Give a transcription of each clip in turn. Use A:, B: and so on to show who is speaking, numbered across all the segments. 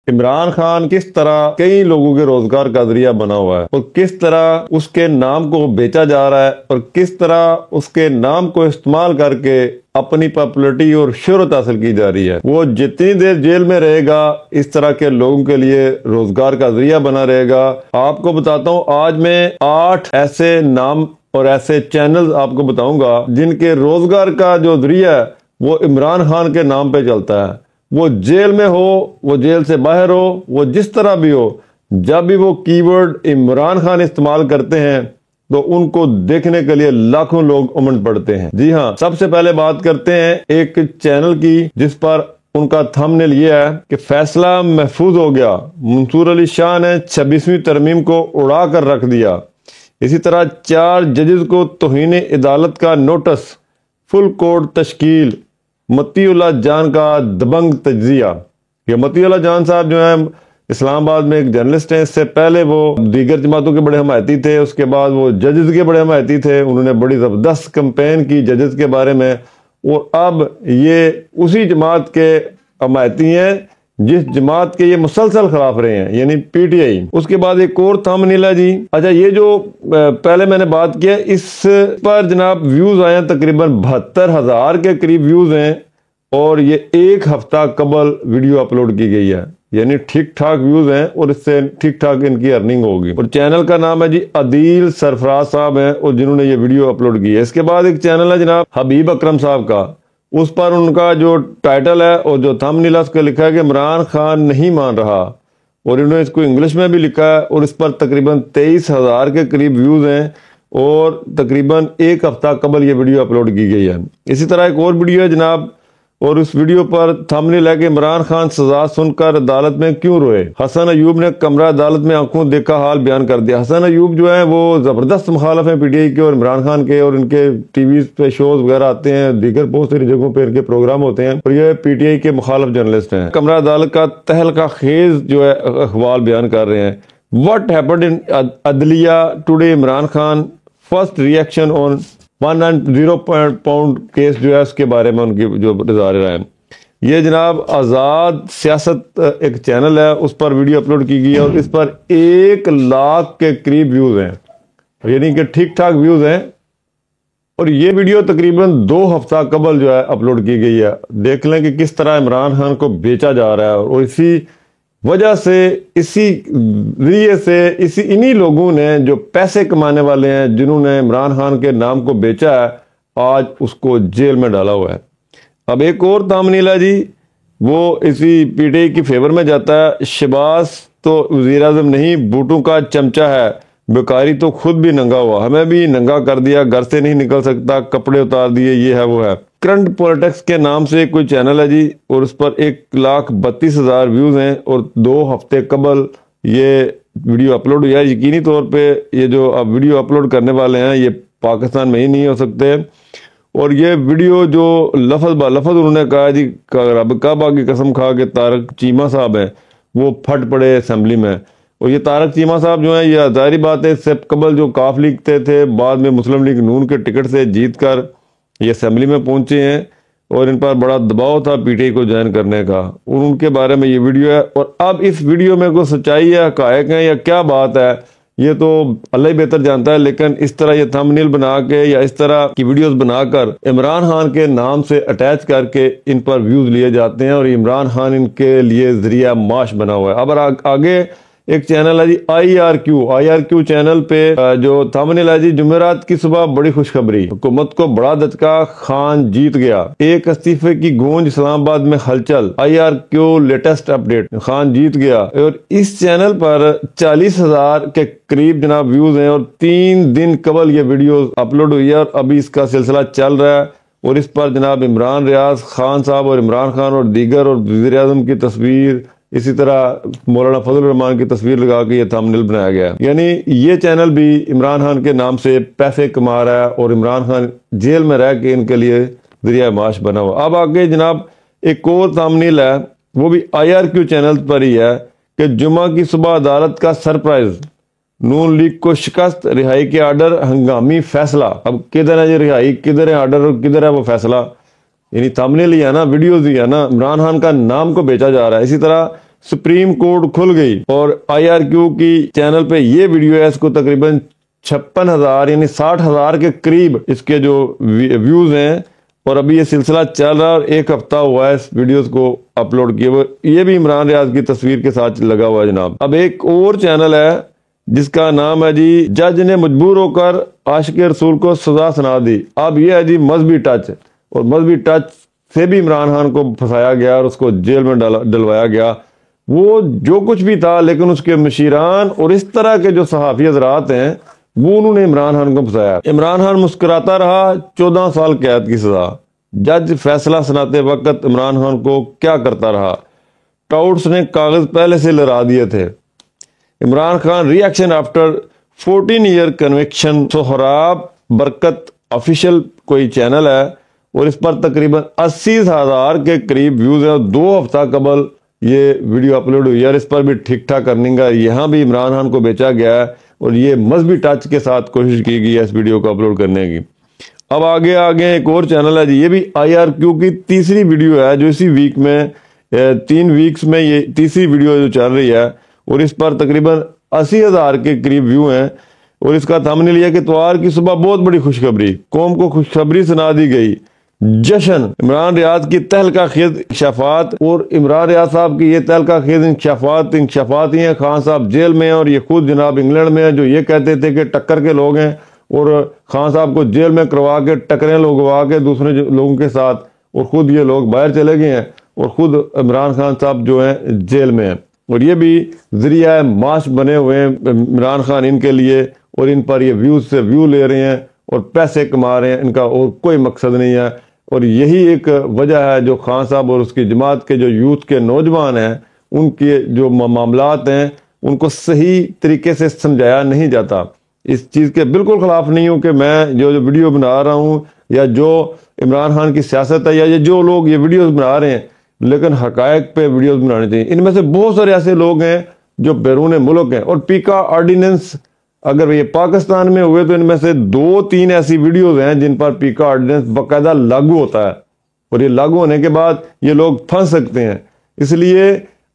A: عمران خان کس طرح کئی لوگوں کے روزگار کا ذریعہ بنا ہوا ہے اور کس طرح اس کے نام کو بیچا جا رہا ہے اور کس طرح اس کے نام کو استعمال کر کے اپنی پاپولرٹی اور شہرت حاصل کی جا رہی ہے۔ وہ جتنی دیر جیل میں رہے گا اس طرح کے لوگوں کے لیے روزگار کا ذریعہ بنا رہے گا۔ آپ کو بتاتا ہوں، آج میں 8 ایسے نام اور ایسے چینلز آپ کو بتاؤں گا جن کے روزگار کا جو ذریعہ ہے وہ عمران خان کے نام پہ چلتا ہے۔ وہ جیل میں ہو، وہ جیل سے باہر ہو، وہ جس طرح بھی ہو، جب بھی وہ کی ورڈ عمران خان استعمال کرتے ہیں تو ان کو دیکھنے کے لیے لاکھوں لوگ امنڈ پڑتے ہیں۔ جی ہاں، سب سے پہلے بات کرتے ہیں ایک چینل کی جس پر ان کا تھمبنیل یہ ہے کہ فیصلہ محفوظ ہو گیا، منصور علی شاہ نے 26ویں ترمیم کو اڑا کر رکھ دیا۔ اسی طرح 4 ججز کو توہین عدالت کا نوٹس، فل کورٹ تشکیل، متی اللہ جان کا دبنگ تجزیہ۔ یہ متی اللہ جان صاحب جو ہیں اسلام آباد میں ایک جرنلسٹ ہیں، اس سے پہلے وہ دیگر جماعتوں کے بڑے حمایتی تھے، اس کے بعد وہ ججز کے بڑے حمایتی تھے، انہوں نے بڑی زبردست کمپین کی ججز کے بارے میں، اور اب یہ اسی جماعت کے حمایتی ہیں جس جماعت کے یہ مسلسل خلاف رہے ہیں، یعنی پی ٹی آئی۔ اس کے بعد ایک اور تھمبنیل ہے جی، اچھا یہ جو پہلے میں نے بات کیا اس پر جناب ویوز آئے ہیں تقریباً 72,000 کے قریب ویوز ہیں، اور یہ ایک ہفتہ قبل ویڈیو اپلوڈ کی گئی ہے، یعنی ٹھیک ٹھاک ویوز ہیں اور اس سے ٹھیک ٹھاک ان کی ارننگ ہوگی۔ اور چینل کا نام ہے جی عدیل سرفراز صاحب ہیں، اور جنہوں نے یہ ویڈیو اپلوڈ کی ہے۔ اس کے بعد ایک چینل ہے جناب حبیب اکرم صاحب کا، اس پر ان کا جو ٹائٹل ہے اور جو تھمبنیل ہے اس کا لکھا ہے کہ عمران خان نہیں مان رہا، اور انہوں نے اس کو انگلش میں بھی لکھا ہے، اور اس پر تقریباً 23,000 کے قریب ویوز ہیں، اور تقریباً ایک ہفتہ قبل یہ ویڈیو اپلوڈ کی گئی ہے۔ اسی طرح ایک اور ویڈیو ہے جناب، اور اس ویڈیو پر تھمبنیل ہے کہ عمران خان سزا سن کر عدالت میں کیوں روئے۔ حسن ایوب نے کمرہ عدالت میں آنکھوں دیکھا حال بیان کر دیا۔ حسن ایوب جو ہیں وہ زبردست مخالف ہیں پی ٹی آئی کے اور عمران خان کے، اور ان کے ٹی ویز پہ شوز وغیرہ آتے ہیں، دیگر بہت ساری جگہوں پہ ان کے پروگرام ہوتے ہیں، اور یہ پی ٹی آئی کے مخالف جرنلسٹ ہیں۔ کمرہ عدالت کا تہلکہ خیز جو ہے احوال بیان کر رہے ہیں۔ واٹ ہیپنڈ ان عدلیہ today, Imran Khan first reaction on 1.0 pound case جو ہے اس کے بارے میں ان کی جو اظہار رائے ہے۔ یہ جناب آزاد سیاست ایک چینل ہے، اس پر ویڈیو اپلوڈ کی گئی ہے، اور اس پر 1 لاکھ کے قریب ویوز ہیں، یعنی کہ ٹھیک ٹھاک ویوز ہیں، اور یہ ویڈیو تقریباً 2 ہفتہ قبل جو ہے اپلوڈ کی گئی ہے۔ دیکھ لیں کہ کس طرح عمران خان کو بیچا جا رہا ہے، اور اسی وجہ سے، اسی ذریعے سے، انہی لوگوں نے جو پیسے کمانے والے ہیں، جنہوں نے عمران خان کے نام کو بیچا ہے، آج اس کو جیل میں ڈالا ہوا ہے۔ اب ایک اور تھمبنیل ہے جی، وہ اسی پی ٹی آئی کی فیور میں جاتا ہے۔ شہباز تو وزیر اعظم نہیں، بوٹوں کا چمچہ ہے، بیکاری تو خود بھی ننگا ہوا، ہمیں بھی ننگا کر دیا، گھر سے نہیں نکل سکتا، کپڑے اتار دیے، یہ ہے وہ ہے۔ کرنٹ پولیٹکس کے نام سے کوئی چینل ہے جی، اور اس پر 1,32,000 ویوز ہیں، اور 2 ہفتے قبل یہ ویڈیو اپلوڈ ہوا ہے۔ یقینی طور پہ یہ جو اب ویڈیو اپلوڈ کرنے والے ہیں یہ پاکستان میں ہی نہیں ہو سکتے، اور یہ ویڈیو جو لفظ با لفظ انہوں نے کہا جی، رب کعبہ کی قسم کھا کے طارق چیمہ صاحب ہیں وہ پھٹ پڑے اسمبلی میں، اور یہ طارق چیمہ صاحب جو ہیں یہ ظاہری بات ہے اس سے قبل جو کاف لکھتے تھے، بعد میں مسلم لیگ نون کے ٹکٹ سے جیت کر یہ اسمبلی میں پہنچے ہیں، اور ان پر بڑا دباؤ تھا پی ٹی آئی کو جوائن کرنے کا، اور ان کے بارے میں یہ ویڈیو ہے۔ اور اب اس ویڈیو میں کوئی سچائی ہے، حقائق ہیں یا کیا بات ہے، یہ تو اللہ ہی بہتر جانتا ہے، لیکن اس طرح یہ تھمبنیل بنا کے یا اس طرح کی ویڈیوز بنا کر عمران خان کے نام سے اٹیچ کر کے ان پر ویوز لیے جاتے ہیں، اور عمران خان ان کے لیے ذریعہ معاش بنا ہوا ہے۔ اب آگے ایک چینل ہے جی آئی آر کیو چینل پہ جو تھمبنیل ہے جی، جمعرات کی صبح بڑی خوشخبری، حکومت کو بڑا دھچکا، خان جیت گیا، ایک استعفے کی گونج، اسلام آباد میں ہلچل، I R Q latest update, Khan جیت گیا۔ اور اس چینل پر 40,000 کے قریب جناب ویوز ہیں، اور 3 دن قبل یہ ویڈیو اپلوڈ ہوئی ہے، اور ابھی اس کا سلسلہ چل رہا ہے، اور اس پر جناب عمران ریاض خان صاحب اور عمران خان اور دیگر اور وزیر اعظم کی تصویر، اسی طرح مولانا فضل الرحمان کی تصویر لگا کے یہ تھمبنیل بنایا گیا ہے۔ یعنی یہ چینل بھی عمران خان کے نام سے پیسے کما رہا ہے، اور عمران خان جیل میں رہ کے ان کے لیے ذریعہ معاش بنا ہوا۔ اب آگے جناب ایک اور تھمبنیل ہے، وہ بھی آئی آر کیو چینل پر ہی ہے کہ جمعہ کی صبح عدالت کا سرپرائز، نون لیگ کو شکست، رہائی کے آرڈر، ہنگامی فیصلہ۔ اب کدھر ہے یہ رہائی، کدھر ہے آرڈر، اور کدھر ہے وہ فیصلہ؟ یعنی تھمبنیل ہی ہے نا، ویڈیوز ہی ہے نا، عمران خان کا نام کو بیچا جا رہا ہے۔ اسی طرح سپریم کورٹ کھل گئی اور IRQ کی چینل پہ یہ ویڈیو ہے، اس کو تقریباً 56,000 یعنی 60,000 کے قریب اس کے جو ویوز ہیں، اور ابھی یہ سلسلہ چل رہا ہے اور 1 ہفتہ ہوا ہے اس ویڈیوز کو اپلوڈ کیے ہوئے۔ یہ بھی عمران ریاض کی تصویر کے ساتھ لگا ہوا ہے جناب۔ اب ایک اور چینل ہے جس کا نام ہے جی جج نے مجبور ہو کر عاشق رسول کو سزا سنا دی۔ اب یہ ہے جی مذہبی ٹچ، اور مذہبی ٹچ سے بھی عمران خان کو پھنسایا گیا اور اس کو جیل میں ڈلوایا گیا۔ وہ جو کچھ بھی تھا، لیکن اس کے مشیران اور اس طرح کے جو صحافی حضرات ہیں وہ انہوں نے عمران خان کو پھنسایا۔ عمران خان مسکراتا رہا، 14 سال قید کی سزا۔ جج فیصلہ سناتے وقت عمران خان کو کیا کرتا رہا؟ ٹاؤٹس نے کاغذ پہلے سے لڑا دیے تھے۔ Imran Khan reaction after 14 year conviction. Sohrab Barkat official کوئی چینل ہے اور اس پر تقریباً 80,000 کے قریب ویوز ہیں۔ 2 ہفتہ قبل یہ ویڈیو اپلوڈ ہوئی ہے اور اس پر بھی ٹھیک ٹھاک ارننگ ہے۔ یہاں بھی عمران خان کو بیچا گیا ہے اور یہ مذہبی ٹچ کے ساتھ کوشش کی گئی ہے اس ویڈیو کو اپلوڈ کرنے کی۔ اب آگے ایک اور چینل ہے جی، یہ بھی IRQ کی تیسری ویڈیو ہے جو اسی ویک میں 3 ویکس میں یہ تیسری ویڈیو جو چل رہی ہے، اور اس پر تقریباً 80,000 کے قریب ویو ہیں، اور اس کا تھمبنیل یہ کہ اتوار کی صبح بہت بڑی خوشخبری، قوم کو خوشخبری سنا دی گئی۔ جشن عمران ریاض کی تہلکہ خیز انکشافات، اور عمران ریاض صاحب کی یہ تہلکہ خیز انکشافات ہی ہیں۔ خان صاحب جیل میں ہیں اور یہ خود جناب انگلینڈ میں ہیں، جو یہ کہتے تھے کہ ٹکر کے لوگ ہیں، اور خان صاحب کو جیل میں کروا کے ٹکریں لگوا کے دوسرے لوگوں کے ساتھ، اور خود یہ لوگ باہر چلے گئے ہیں، اور خود عمران خان صاحب جو ہیں جیل میں ہیں، اور یہ بھی ذریعہ معاش بنے ہوئے ہیں عمران خان ان کے لیے، اور ان پر یہ ویوز سے ویو لے رہے ہیں اور پیسے کما رہے ہیں، ان کا اور کوئی مقصد نہیں ہے۔ اور یہی ایک وجہ ہے جو خان صاحب اور اس کی جماعت کے جو یوتھ کے نوجوان ہیں، ان کے جو معاملات ہیں ان کو صحیح طریقے سے سمجھایا نہیں جاتا۔ اس چیز کے بالکل خلاف نہیں ہوں کہ میں جو ویڈیو بنا رہا ہوں یا جو عمران خان کی سیاست ہے یا یہ جو لوگ یہ ویڈیوز بنا رہے ہیں، لیکن حقائق پہ ویڈیوز بنانے چاہیے۔ ان میں سے بہت سارے ایسے لوگ ہیں جو بیرون ملک ہیں، اور پیکا آرڈیننس اگر یہ پاکستان میں ہوئے تو ان میں سے 2-3 ایسی ویڈیوز ہیں جن پر پیکا آرڈیننس باقاعدہ لاگو ہوتا ہے، اور یہ لاگو ہونے کے بعد یہ لوگ پھنس سکتے ہیں۔ اس لیے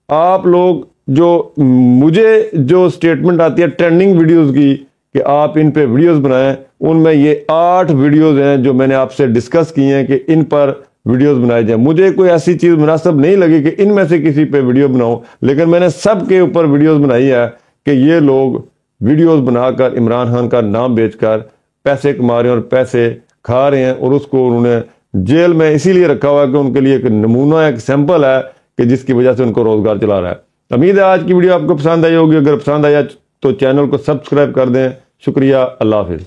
A: آپ لوگ جو مجھے جو سٹیٹمنٹ آتی ہے ٹرینڈنگ ویڈیوز کی کہ آپ ان پہ ویڈیوز بنائیں، ان میں یہ 8 ویڈیوز ہیں جو میں نے آپ سے ڈسکس کی ہیں کہ ان پر ویڈیوز بنائے جائیں۔ مجھے کوئی ایسی چیز مناسب نہیں لگی کہ ان میں سے کسی پہ ویڈیو بناؤں، لیکن میں نے سب کے اوپر ویڈیوز بنائی ہے کہ یہ لوگ ویڈیوز بنا کر عمران خان کا نام بیچ کر پیسے کما رہے ہیں اور پیسے کھا رہے ہیں، اور اس کو انہوں نے جیل میں اسی لیے رکھا ہوا ہے کہ ان کے لیے ایک نمونہ ایک سیمپل ہے کہ جس کی وجہ سے ان کو روزگار چلا رہا ہے۔ امید ہے آج کی ویڈیو آپ کو پسند آئی ہوگی۔ اگر پسند آیا تو چینل کو سبسکرائب کر دیں۔ شکریہ، اللہ حافظ۔